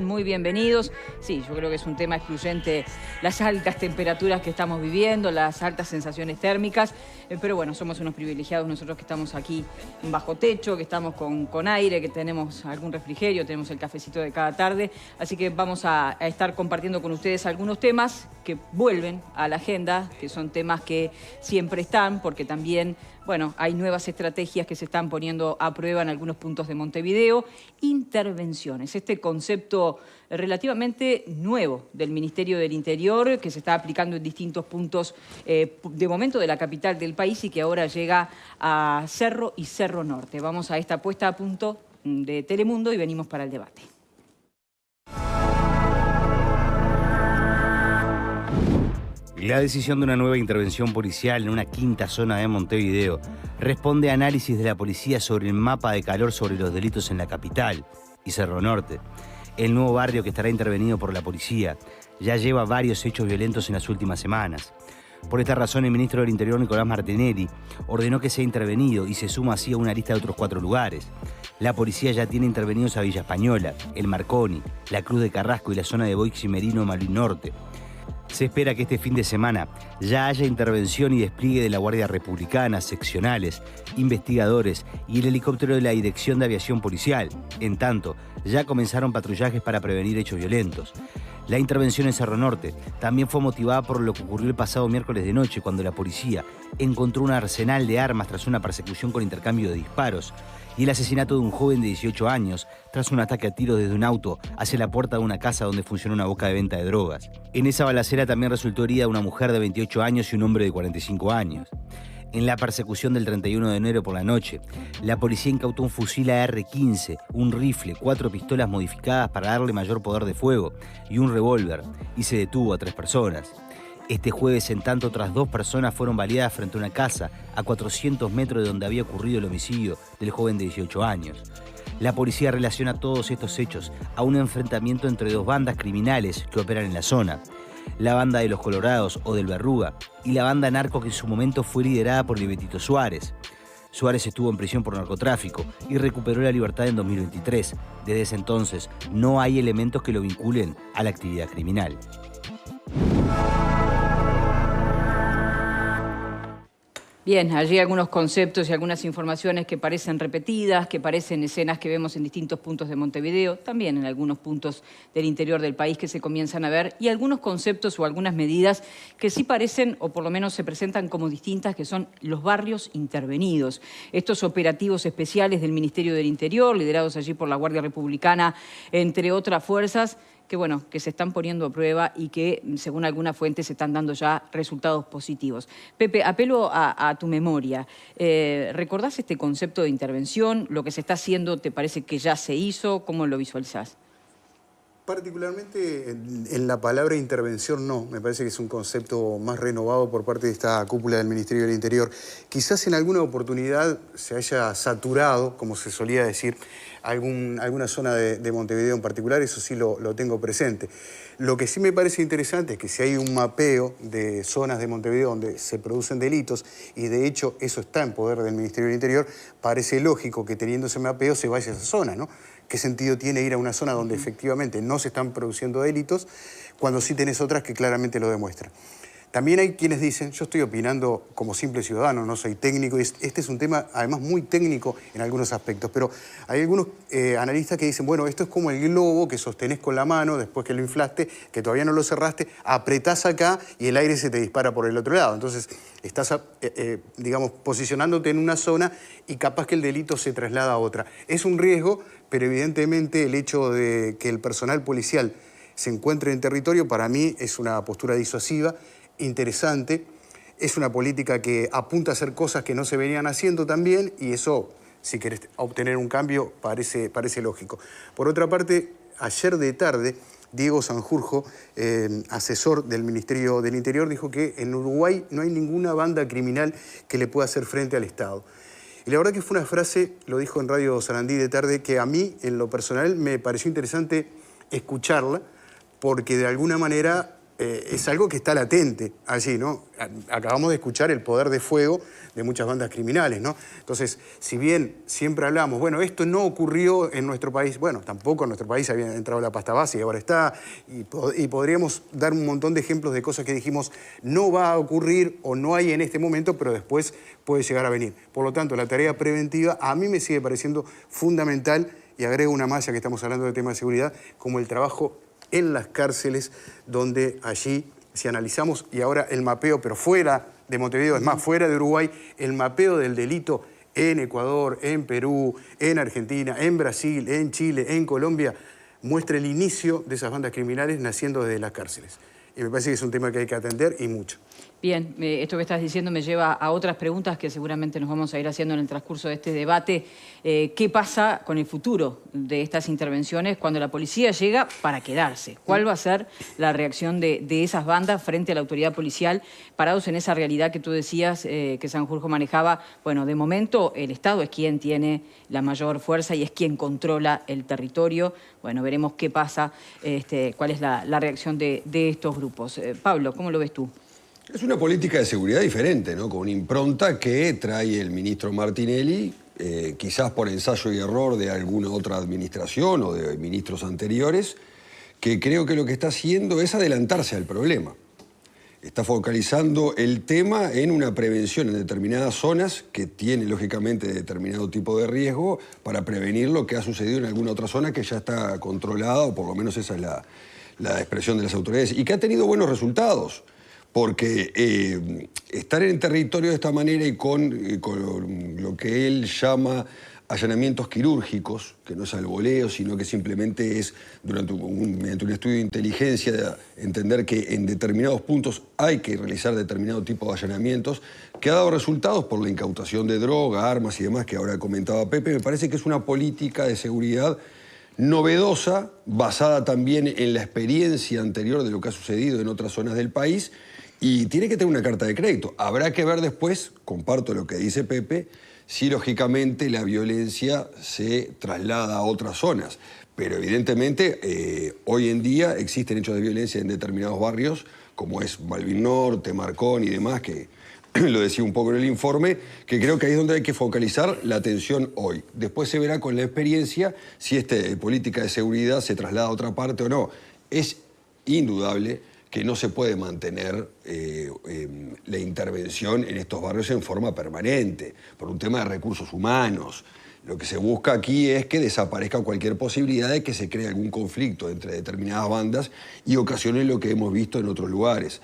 Muy bienvenidos. Sí, yo creo que es un tema excluyente las altas temperaturas que estamos viviendo, las altas sensaciones térmicas, pero bueno, somos unos privilegiados nosotros que estamos aquí bajo techo, que estamos con aire, que tenemos algún refrigerio, tenemos el cafecito de cada tarde, así que vamos a estar compartiendo con ustedes algunos temas que vuelven a la agenda, que son temas que siempre están, porque también, bueno, hay nuevas estrategias que se están poniendo a prueba en algunos puntos de Montevideo. Intervenciones, este concepto relativamente nuevo del Ministerio del Interior que se está aplicando en distintos puntos de momento de la capital del país y que ahora llega a Cerro y Cerro Norte. Vamos a esta puesta a punto de Telemundo y venimos para el debate. La decisión de una nueva intervención policial en una quinta zona de Montevideo responde a análisis de la policía sobre el mapa de calor sobre los delitos en la capital y Cerro Norte. El nuevo barrio que estará intervenido por la policía ya lleva varios hechos violentos en las últimas semanas. Por esta razón, el ministro del Interior, Nicolás Martinelli, ordenó que sea intervenido y se suma así a una lista de otros 4 lugares. La policía ya tiene intervenidos a Villa Española, El Marconi, la Cruz de Carrasco y la zona de Boix y Merino, Malvin Norte. Se espera que este fin de semana ya haya intervención y despliegue de la Guardia Republicana, seccionales, investigadores y el helicóptero de la Dirección de Aviación Policial. En tanto, ya comenzaron patrullajes para prevenir hechos violentos. La intervención en Cerro Norte también fue motivada por lo que ocurrió el pasado miércoles de noche, cuando la policía encontró un arsenal de armas tras una persecución con intercambio de disparos y el asesinato de un joven de 18 años tras un ataque a tiros desde un auto hacia la puerta de una casa donde funciona una boca de venta de drogas. En esa balacera también resultó herida una mujer de 28 años y un hombre de 45 años. En la persecución del 31 de enero por la noche, la policía incautó un fusil AR-15, un rifle, 4 pistolas modificadas para darle mayor poder de fuego y un revólver, y se detuvo a 3 personas. Este jueves, en tanto, otras 2 personas fueron baleadas frente a una casa a 400 metros de donde había ocurrido el homicidio del joven de 18 años. La policía relaciona todos estos hechos a un enfrentamiento entre 2 bandas criminales que operan en la zona: la banda de los Colorados o del Verruga y la banda narco que en su momento fue liderada por el Betito Suárez. Suárez estuvo en prisión por narcotráfico y recuperó la libertad en 2023. Desde ese entonces no hay elementos que lo vinculen a la actividad criminal. Bien, allí algunos conceptos y algunas informaciones que parecen repetidas, que parecen escenas que vemos en distintos puntos de Montevideo, también en algunos puntos del interior del país que se comienzan a ver, y algunos conceptos o algunas medidas que sí parecen, o por lo menos se presentan como distintas, que son los barrios intervenidos. Estos operativos especiales del Ministerio del Interior, liderados allí por la Guardia Republicana, entre otras fuerzas, que bueno, que se están poniendo a prueba y que, según algunas fuentes, se están dando ya resultados positivos. Pepe, apelo a tu memoria. ¿Recordás este concepto de intervención? ¿Lo que se está haciendo te parece que ya se hizo? ¿Cómo lo visualizás? Particularmente en la palabra intervención no, me parece que es un concepto más renovado por parte de esta cúpula del Ministerio del Interior. Quizás en alguna oportunidad se haya saturado, como se solía decir, alguna zona de Montevideo en particular, eso sí lo tengo presente. Lo que sí me parece interesante es que si hay un mapeo de zonas de Montevideo donde se producen delitos, y de hecho eso está en poder del Ministerio del Interior, parece lógico que teniendo ese mapeo se vaya a esa zona, ¿no? ¿Qué sentido tiene ir a una zona donde efectivamente no se están produciendo delitos cuando sí tenés otras que claramente lo demuestran? También hay quienes dicen, yo estoy opinando como simple ciudadano, no soy técnico, y este es un tema además muy técnico en algunos aspectos, pero hay algunos analistas que dicen, bueno, esto es como el globo que sostenés con la mano después que lo inflaste, que todavía no lo cerraste, apretás acá y el aire se te dispara por el otro lado. Entonces estás, digamos, posicionándote en una zona y capaz que el delito se traslada a otra. Es un riesgo, pero evidentemente el hecho de que el personal policial se encuentre en territorio, para mí es una postura disuasiva, interesante, es una política que apunta a hacer cosas que no se venían haciendo también, y eso, si querés obtener un cambio, parece lógico. Por otra parte, ayer de tarde, Diego Sanjurjo, asesor del Ministerio del Interior, dijo que en Uruguay no hay ninguna banda criminal que le pueda hacer frente al Estado. Y la verdad que fue una frase, lo dijo en Radio Sarandí de tarde, que a mí, en lo personal, me pareció interesante escucharla, porque de alguna manera es algo que está latente allí, ¿no? Acabamos de escuchar el poder de fuego de muchas bandas criminales, ¿no? Entonces, si bien siempre hablamos, bueno, esto no ocurrió en nuestro país, bueno, tampoco en nuestro país había entrado la pasta base y ahora está, y podríamos dar un montón de ejemplos de cosas que dijimos no va a ocurrir o no hay en este momento, pero después puede llegar a venir. Por lo tanto, la tarea preventiva a mí me sigue pareciendo fundamental, y agrego una más, ya que estamos hablando de temas de seguridad, como el trabajo en las cárceles, donde allí, si analizamos, y ahora el mapeo, pero fuera de Montevideo, es más, fuera de Uruguay, el mapeo del delito en Ecuador, en Perú, en Argentina, en Brasil, en Chile, en Colombia, muestra el inicio de esas bandas criminales naciendo desde las cárceles. Y me parece que es un tema que hay que atender y mucho. Bien, esto que estás diciendo me lleva a otras preguntas que seguramente nos vamos a ir haciendo en el transcurso de este debate. ¿Qué pasa con el futuro de estas intervenciones cuando la policía llega para quedarse? ¿Cuál va a ser la reacción de esas bandas frente a la autoridad policial, parados en esa realidad que tú decías que Sanjurjo manejaba? Bueno, de momento el Estado es quien tiene la mayor fuerza y es quien controla el territorio. Bueno, veremos qué pasa, cuál es la reacción de estos grupos. Pablo, ¿cómo lo ves tú? Es una política de seguridad diferente, ¿no? Con una impronta que trae el ministro Martinelli, quizás por ensayo y error de alguna otra administración o de ministros anteriores, que creo que lo que está haciendo es adelantarse al problema. Está focalizando el tema en una prevención en determinadas zonas que tiene, lógicamente, determinado tipo de riesgo para prevenir lo que ha sucedido en alguna otra zona que ya está controlada, o por lo menos esa es la expresión de las autoridades, y que ha tenido buenos resultados. Porque estar en el territorio de esta manera y con lo que él llama allanamientos quirúrgicos, que no es al voleo, sino que simplemente es mediante un estudio de inteligencia, de entender que en determinados puntos hay que realizar determinado tipo de allanamientos, que ha dado resultados por la incautación de droga, armas y demás, que ahora comentaba Pepe. Me parece que es una política de seguridad novedosa, basada también en la experiencia anterior de lo que ha sucedido en otras zonas del país, y tiene que tener una carta de crédito. Habrá que ver después, comparto lo que dice Pepe, si lógicamente la violencia se traslada a otras zonas. Pero evidentemente hoy en día existen hechos de violencia en determinados barrios, como es Malvin Norte, Marcón y demás, que lo decía un poco en el informe, que creo que ahí es donde hay que focalizar la atención hoy. Después se verá con la experiencia si esta política de seguridad se traslada a otra parte o no. Es indudable que no se puede mantener la intervención en estos barrios en forma permanente, por un tema de recursos humanos. Lo que se busca aquí es que desaparezca cualquier posibilidad de que se cree algún conflicto entre determinadas bandas y ocasione lo que hemos visto en otros lugares.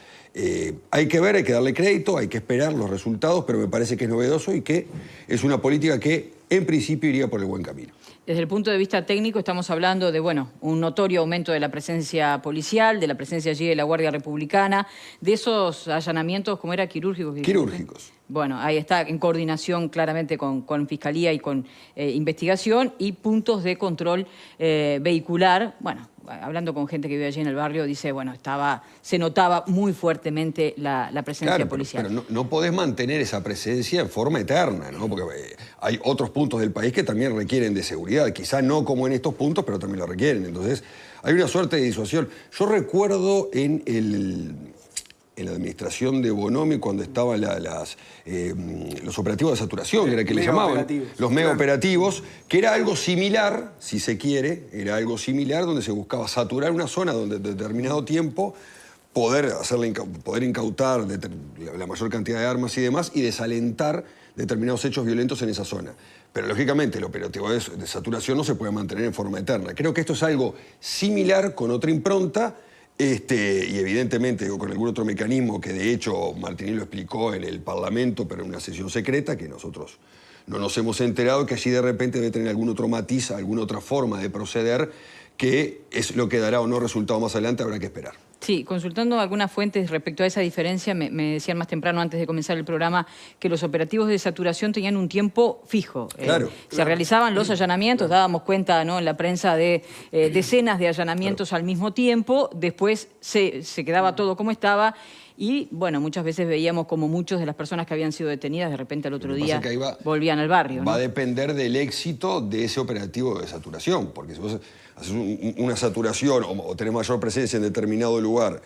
Hay que ver, hay que darle crédito, hay que esperar los resultados, pero me parece que es novedoso y que es una política que en principio iría por el buen camino. Desde el punto de vista técnico estamos hablando de, bueno, un notorio aumento de la presencia policial, de la presencia allí de la Guardia Republicana, de esos allanamientos, ¿cómo era? Quirúrgicos. Quirúrgicos. Bueno, ahí está, en coordinación claramente con Fiscalía y con investigación, y puntos de control vehicular. Bueno, hablando con gente que vive allí en el barrio, dice, bueno, se notaba muy fuertemente la presencia policial. Pero no podés mantener esa presencia en forma eterna, ¿no? Porque hay otros puntos del país que también requieren de seguridad, quizá no como en estos puntos, pero también lo requieren. Entonces, hay una suerte de disuasión. Yo recuerdo en la administración de Bonomi, cuando estaban los operativos de saturación, que era que le llamaban, los mega operativos, que era algo similar, si se quiere, era algo similar, donde se buscaba saturar una zona donde en determinado tiempo poder incautar la mayor cantidad de armas y demás y desalentar determinados hechos violentos en esa zona. Pero lógicamente el operativo de saturación no se puede mantener en forma eterna. Creo que esto es algo similar con otra impronta, y evidentemente con algún otro mecanismo que de hecho Martinelli lo explicó en el Parlamento, pero en una sesión secreta que nosotros no nos hemos enterado, que allí de repente debe tener algún otro matiz, alguna otra forma de proceder, que es lo que dará o no resultado más adelante, habrá que esperar. Sí, consultando algunas fuentes respecto a esa diferencia, me decían más temprano, antes de comenzar el programa, que los operativos de saturación tenían un tiempo fijo. Se realizaban los allanamientos, dábamos cuenta, ¿no?, en la prensa de decenas de allanamientos al mismo tiempo, después se quedaba todo como estaba. Y, bueno, muchas veces veíamos como muchas de las personas que habían sido detenidas, de repente al otro día volvían al barrio, ¿no? Va a depender del éxito de ese operativo de saturación, porque si vos haces una saturación o tenés mayor presencia en determinado lugar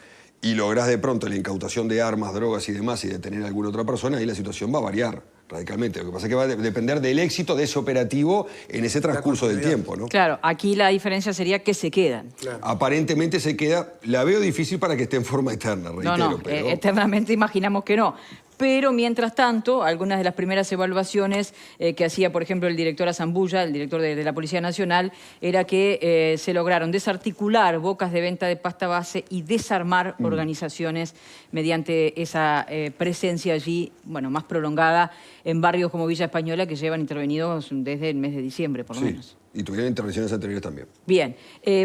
y lográs de pronto la incautación de armas, drogas y demás y detener a alguna otra persona, ahí la situación va a variar radicalmente. Lo que pasa es que va a depender del éxito de ese operativo en ese transcurso del tiempo, ¿no? Claro, aquí la diferencia sería que se quedan. Claro. Aparentemente se queda, la veo difícil para que esté en forma eterna, reitero. No, pero... eternamente imaginamos que no. Pero, mientras tanto, algunas de las primeras evaluaciones que hacía, por ejemplo, el director Azambulla, el director de la Policía Nacional, era que se lograron desarticular bocas de venta de pasta base y desarmar organizaciones mediante esa presencia allí, bueno, más prolongada en barrios como Villa Española, que llevan intervenidos desde el mes de diciembre, por lo menos. Y tuvieron intervenciones anteriores también. Bien.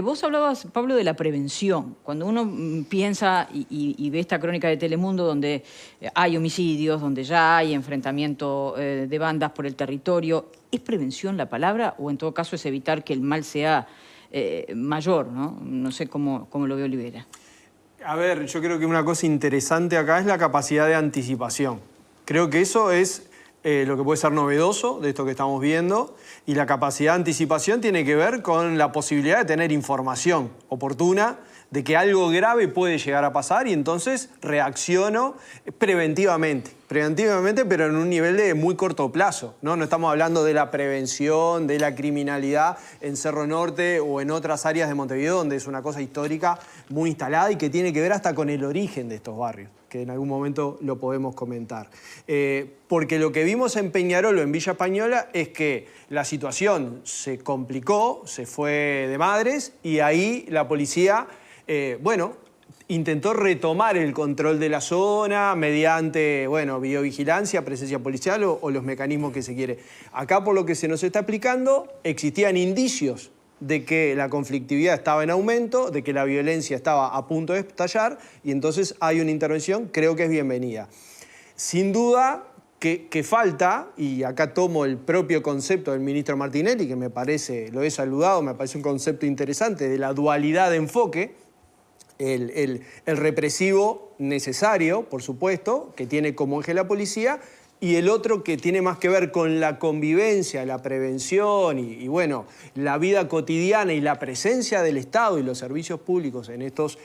Vos hablabas, Pablo, de la prevención. Cuando uno piensa y ve esta crónica de Telemundo donde hay homicidios, donde ya hay enfrentamiento de bandas por el territorio, ¿es prevención la palabra o en todo caso es evitar que el mal sea mayor, ¿no? No sé cómo lo ve Olivera. A ver, yo creo que una cosa interesante acá es la capacidad de anticipación. Creo que eso es lo que puede ser novedoso de esto que estamos viendo, y la capacidad de anticipación tiene que ver con la posibilidad de tener información oportuna de que algo grave puede llegar a pasar y entonces reacciono preventivamente, pero en un nivel de muy corto plazo, ¿no? No estamos hablando de la prevención de la criminalidad en Cerro Norte o en otras áreas de Montevideo, donde es una cosa histórica muy instalada y que tiene que ver hasta con el origen de estos barrios, que en algún momento lo podemos comentar. Porque lo que vimos en Peñarol o en Villa Española es que la situación se complicó, se fue de madres y ahí la policía, intentó retomar el control de la zona mediante, videovigilancia, presencia policial o los mecanismos que se quiere. Acá, por lo que se nos está explicando, existían indicios de que la conflictividad estaba en aumento, de que la violencia estaba a punto de estallar y entonces hay una intervención, creo que es bienvenida. Sin duda que falta, y acá tomo el propio concepto del ministro Martinelli, que me parece, lo he saludado, me parece un concepto interesante, de la dualidad de enfoque, el represivo necesario, por supuesto, que tiene como eje la policía, y el otro que tiene más que ver con la convivencia, la prevención y la vida cotidiana y la presencia del Estado y los servicios públicos en estos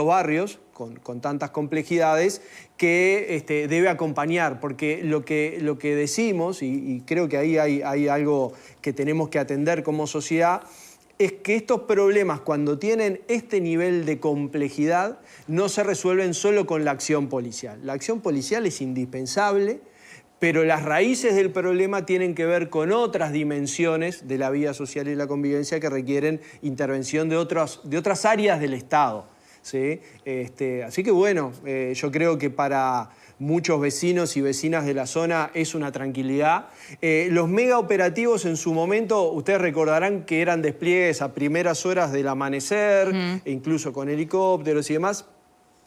barrios con tantas complejidades que debe acompañar, porque lo que decimos, y creo que ahí hay algo que tenemos que atender como sociedad, es que estos problemas, cuando tienen este nivel de complejidad, no se resuelven solo con la acción policial. La acción policial es indispensable, pero las raíces del problema tienen que ver con otras dimensiones de la vida social y la convivencia que requieren intervención de otras áreas del Estado, ¿sí? Así que yo creo que para muchos vecinos y vecinas de la zona es una tranquilidad. Los mega operativos en su momento, ustedes recordarán que eran despliegues a primeras horas del amanecer, e incluso con helicópteros y demás.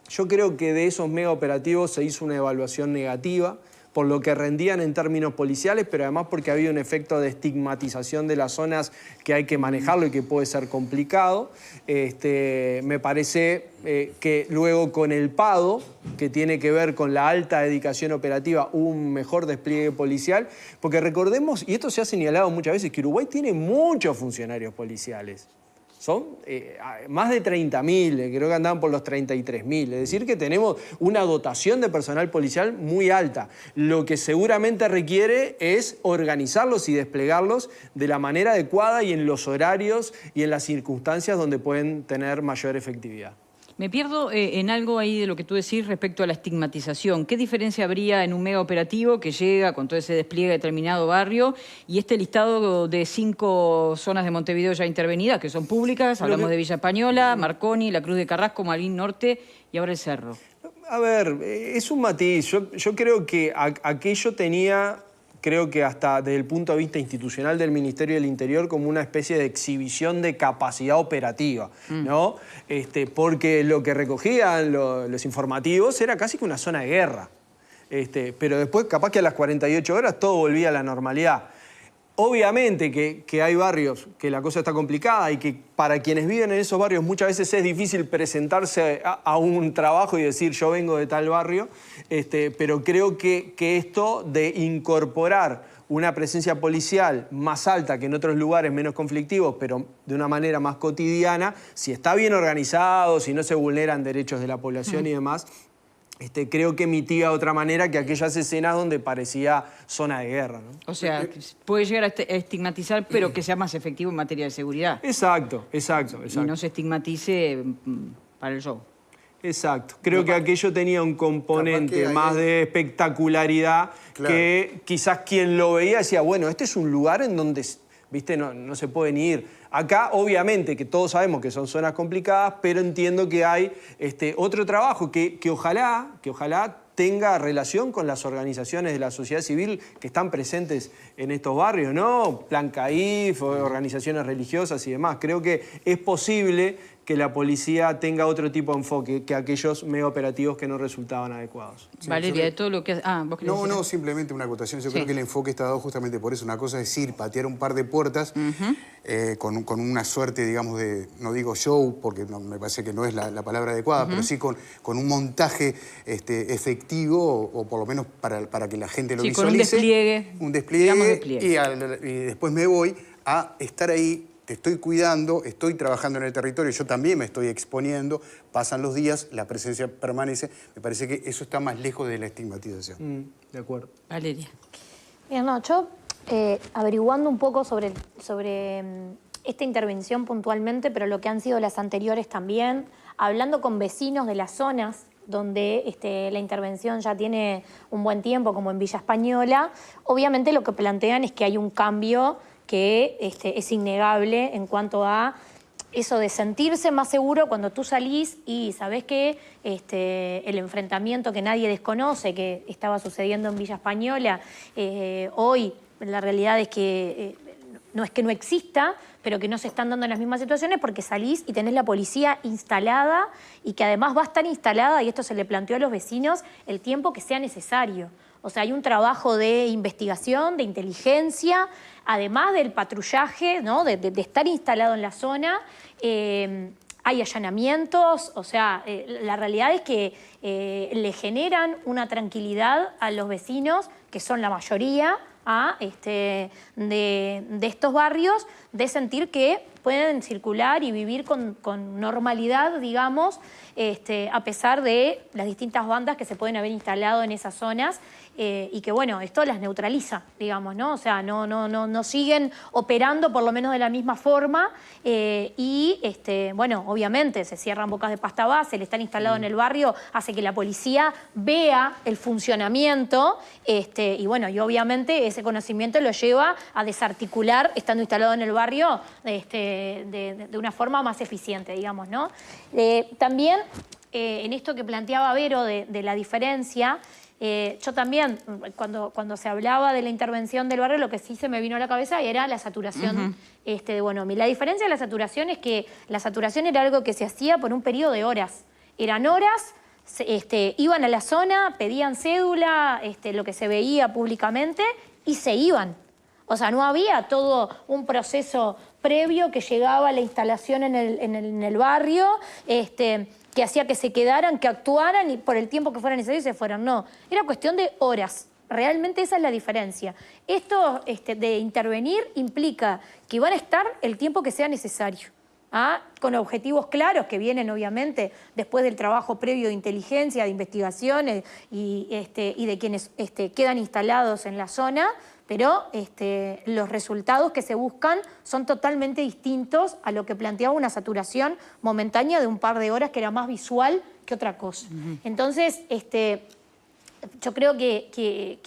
Yo creo que de esos mega operativos se hizo una evaluación negativa, por lo que rendían en términos policiales, pero además porque había un efecto de estigmatización de las zonas que hay que manejarlo y que puede ser complicado. Me parece que luego con el PADO, que tiene que ver con la alta dedicación operativa, hubo un mejor despliegue policial, porque recordemos, y esto se ha señalado muchas veces, que Uruguay tiene muchos funcionarios policiales. Son más de 30.000, creo que andaban por los 33.000. Es decir, que tenemos una dotación de personal policial muy alta. Lo que seguramente requiere es organizarlos y desplegarlos de la manera adecuada y en los horarios y en las circunstancias donde pueden tener mayor efectividad. Me pierdo en algo ahí de lo que tú decís respecto a la estigmatización. ¿Qué diferencia habría en un mega operativo que llega con todo ese despliegue de determinado barrio y este listado de 5 zonas de Montevideo ya intervenidas, que son públicas? Hablamos de Villa Española, Marconi, La Cruz de Carrasco, Malvin Norte y ahora el Cerro. A ver, es un matiz. Yo creo que aquello tenía... Creo que hasta desde el punto de vista institucional del Ministerio del Interior como una especie de exhibición de capacidad operativa, ¿no? Porque lo que recogían los informativos era casi que una zona de guerra. Pero después, capaz que a las 48 horas todo volvía a la normalidad. Obviamente que hay barrios que la cosa está complicada y que para quienes viven en esos barrios muchas veces es difícil presentarse a un trabajo y decir yo vengo de tal barrio, pero creo que esto de incorporar una presencia policial más alta que en otros lugares menos conflictivos, pero de una manera más cotidiana, si está bien organizado, si no se vulneran derechos de la población y demás, creo que mitiga de otra manera que aquellas escenas donde parecía zona de guerra, ¿no? O sea, puede llegar a estigmatizar, pero que sea más efectivo en materia de seguridad. Exacto. Y no se estigmatice para el show. Exacto. Creo que aquello tenía un componente más de espectacularidad, claro, que quizás quien lo veía decía, bueno, este es un lugar en donde, viste, no se pueden ir. Acá, obviamente, que todos sabemos que son zonas complicadas, pero entiendo que hay otro trabajo que ojalá tenga relación con las organizaciones de la sociedad civil que están presentes en estos barrios, ¿no? Plan CAIF, organizaciones religiosas y demás. Creo que es posible que la policía tenga otro tipo de enfoque que aquellos medio operativos que no resultaban adecuados. Sí, Valeria, de todo lo que... ¿vos querés decir? No, simplemente una acotación. Yo creo que el enfoque está dado justamente por eso. Una cosa es ir, patear un par de puertas con una suerte, digamos, de, no digo show, porque me parece que no es la palabra adecuada, pero sí con un montaje efectivo, o por lo menos para que la gente lo visualice. Con un despliegue. Un despliegue. Y después me voy a estar ahí. Te estoy cuidando, estoy trabajando en el territorio, yo también me estoy exponiendo, pasan los días, la presencia permanece. Me parece que eso está más lejos de la estigmatización. De acuerdo. Valeria. Bien, no, yo averiguando un poco sobre esta intervención puntualmente, pero lo que han sido las anteriores también, hablando con vecinos de las zonas donde la intervención ya tiene un buen tiempo, como en Villa Española, obviamente lo que plantean es que hay un cambio que es innegable en cuanto a eso de sentirse más seguro cuando tú salís y sabés que el enfrentamiento que nadie desconoce, que estaba sucediendo en Villa Española, hoy la realidad es que no es que no exista, pero que no se están dando las mismas situaciones porque salís y tenés la policía instalada y que además va a estar instalada, y esto se le planteó a los vecinos, el tiempo que sea necesario. O sea, hay un trabajo de investigación, de inteligencia, además del patrullaje, ¿no? de estar instalado en la zona. Hay allanamientos, o sea, la realidad es que le generan una tranquilidad a los vecinos, que son la mayoría, de estos barrios, de sentir que pueden circular y vivir con normalidad, digamos, a pesar de las distintas bandas que se pueden haber instalado en esas zonas, y que, bueno, esto las neutraliza, digamos, ¿no? O sea, no siguen operando por lo menos de la misma forma, y, bueno, obviamente se cierran bocas de pasta base, el estar instalado en el barrio hace que la policía vea el funcionamiento, y, bueno, y obviamente ese conocimiento lo lleva a desarticular, estando instalado en el barrio, de una forma más eficiente, digamos, ¿no? También, en esto que planteaba Vero de la diferencia, yo también, cuando se hablaba de la intervención del barrio, lo que sí se me vino a la cabeza era la saturación. La diferencia de la saturación es que la saturación era algo que se hacía por un periodo de horas. Eran horas, iban a la zona, pedían cédula, lo que se veía públicamente, y se iban. O sea, no había todo un proceso previo que llegaba a la instalación en el barrio, que hacía que se quedaran, que actuaran y por el tiempo que fuera necesario se fueran. No, era cuestión de horas. Realmente esa es la diferencia. Esto de intervenir implica que van a estar el tiempo que sea necesario, con objetivos claros que vienen obviamente después del trabajo previo de inteligencia, de investigaciones y de quienes quedan instalados en la zona, pero los resultados que se buscan son totalmente distintos a lo que planteaba una saturación momentánea de un par de horas que era más visual que otra cosa. Entonces, yo creo que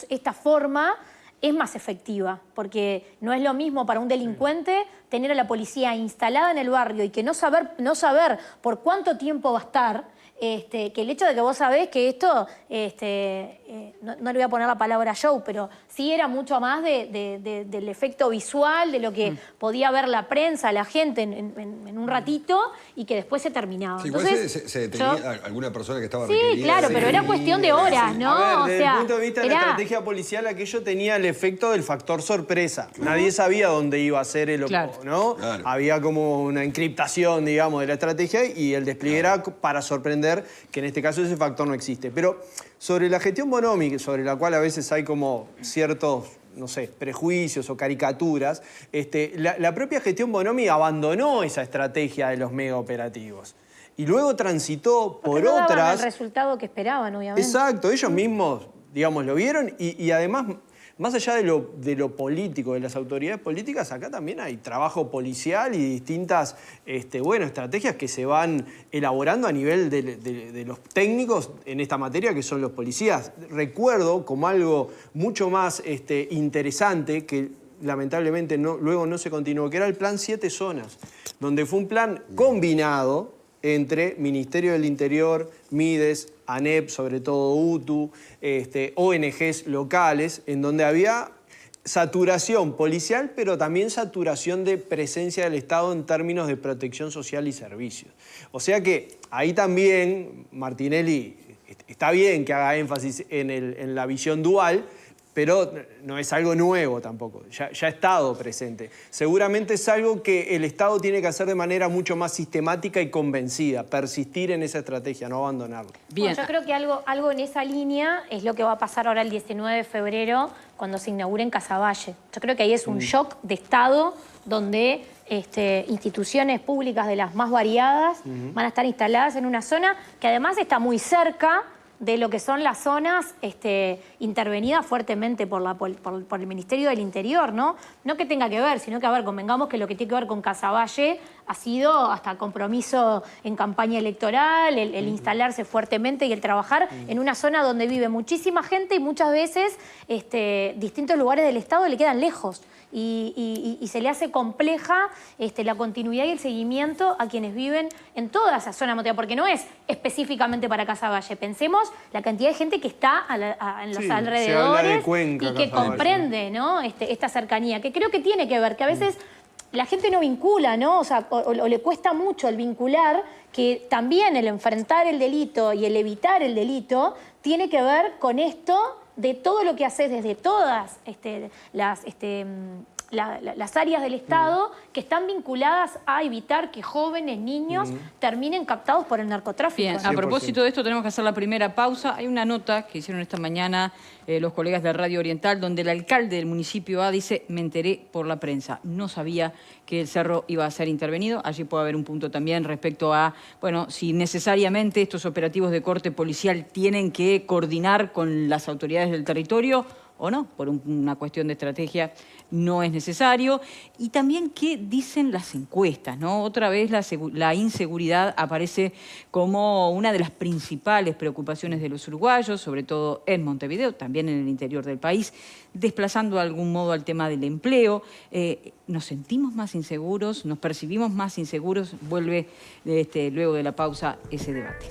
esta forma es más efectiva, porque no es lo mismo para un delincuente tener a la policía instalada en el barrio y que no saber por cuánto tiempo va a estar, que el hecho de que vos sabés que esto, no le voy a poner la palabra show, pero sí era mucho más del efecto visual, de lo que podía ver la prensa, la gente en un ratito, y que después se terminaba. Sí, entonces, se detenía alguna persona que estaba sí, requerida. claro, pero era cuestión de horas, ¿no? A ver, desde el punto de vista de la estrategia policial, aquello tenía el efecto del factor sorpresa. Nadie sabía dónde iba a ser el ¿no? Claro. Había como una encriptación, digamos, de la estrategia y el despliegue era para sorprender, que en este caso ese factor no existe. Pero sobre la gestión Bonomi, sobre la cual a veces hay como ciertos, no sé, prejuicios o caricaturas, la propia gestión Bonomi abandonó esa estrategia de los mega operativos. Y luego transitó por Porque no daban otras... el resultado que esperaban, obviamente. Exacto, ellos mismos, digamos, lo vieron y además, más allá de lo político, de las autoridades políticas, acá también hay trabajo policial y distintas estrategias que se van elaborando a nivel de los técnicos en esta materia, que son los policías. Recuerdo como algo mucho más interesante, que lamentablemente luego no se continuó, que era el Plan 7 Zonas, donde fue un plan combinado entre Ministerio del Interior, Mides, ANEP, sobre todo UTU, ONGs locales, en donde había saturación policial, pero también saturación de presencia del Estado en términos de protección social y servicios. O sea que ahí también Martinelli está bien que haga énfasis en la visión dual, pero no es algo nuevo tampoco, ya ha estado presente. Seguramente es algo que el Estado tiene que hacer de manera mucho más sistemática y convencida, persistir en esa estrategia, no abandonarla. Bien. Bueno, yo creo que algo en esa línea es lo que va a pasar ahora el 19 de febrero cuando se inaugure en Casaballe. Yo creo que ahí es un shock de Estado donde instituciones públicas de las más variadas van a estar instaladas en una zona que además está muy cerca de lo que son las zonas intervenidas fuertemente por el Ministerio del Interior, ¿no? No que tenga que ver, sino que, a ver, convengamos que lo que tiene que ver con Casaballe ha sido hasta compromiso en campaña electoral, el instalarse fuertemente y el trabajar en una zona donde vive muchísima gente y muchas veces distintos lugares del Estado le quedan lejos. Y se le hace compleja la continuidad y el seguimiento a quienes viven en toda esa zona montañosa, porque no es específicamente para Casaballe. Pensemos la cantidad de gente que está en los alrededores Cuenca, y que comprende, ¿no? Esta cercanía, que creo que tiene que ver, que a veces la gente no vincula, ¿no? O sea, o le cuesta mucho el vincular que también el enfrentar el delito y el evitar el delito tiene que ver con esto de todo lo que haces desde todas las áreas del Estado que están vinculadas a evitar que jóvenes, niños, terminen captados por el narcotráfico. Bien, a propósito de esto tenemos que hacer la primera pausa. Hay una nota que hicieron esta mañana los colegas de Radio Oriental donde el alcalde del municipio A dice: me enteré por la prensa, no sabía que el cerro iba a ser intervenido. Allí puede haber un punto también respecto a, bueno, si necesariamente estos operativos de corte policial tienen que coordinar con las autoridades del territorio o no, por una cuestión de estrategia no es necesario. Y también qué dicen las encuestas, ¿no? Otra vez la inseguridad aparece como una de las principales preocupaciones de los uruguayos, sobre todo en Montevideo, también en el interior del país, desplazando de algún modo al tema del empleo. Nos sentimos más inseguros, nos percibimos más inseguros. Vuelve luego de la pausa ese debate.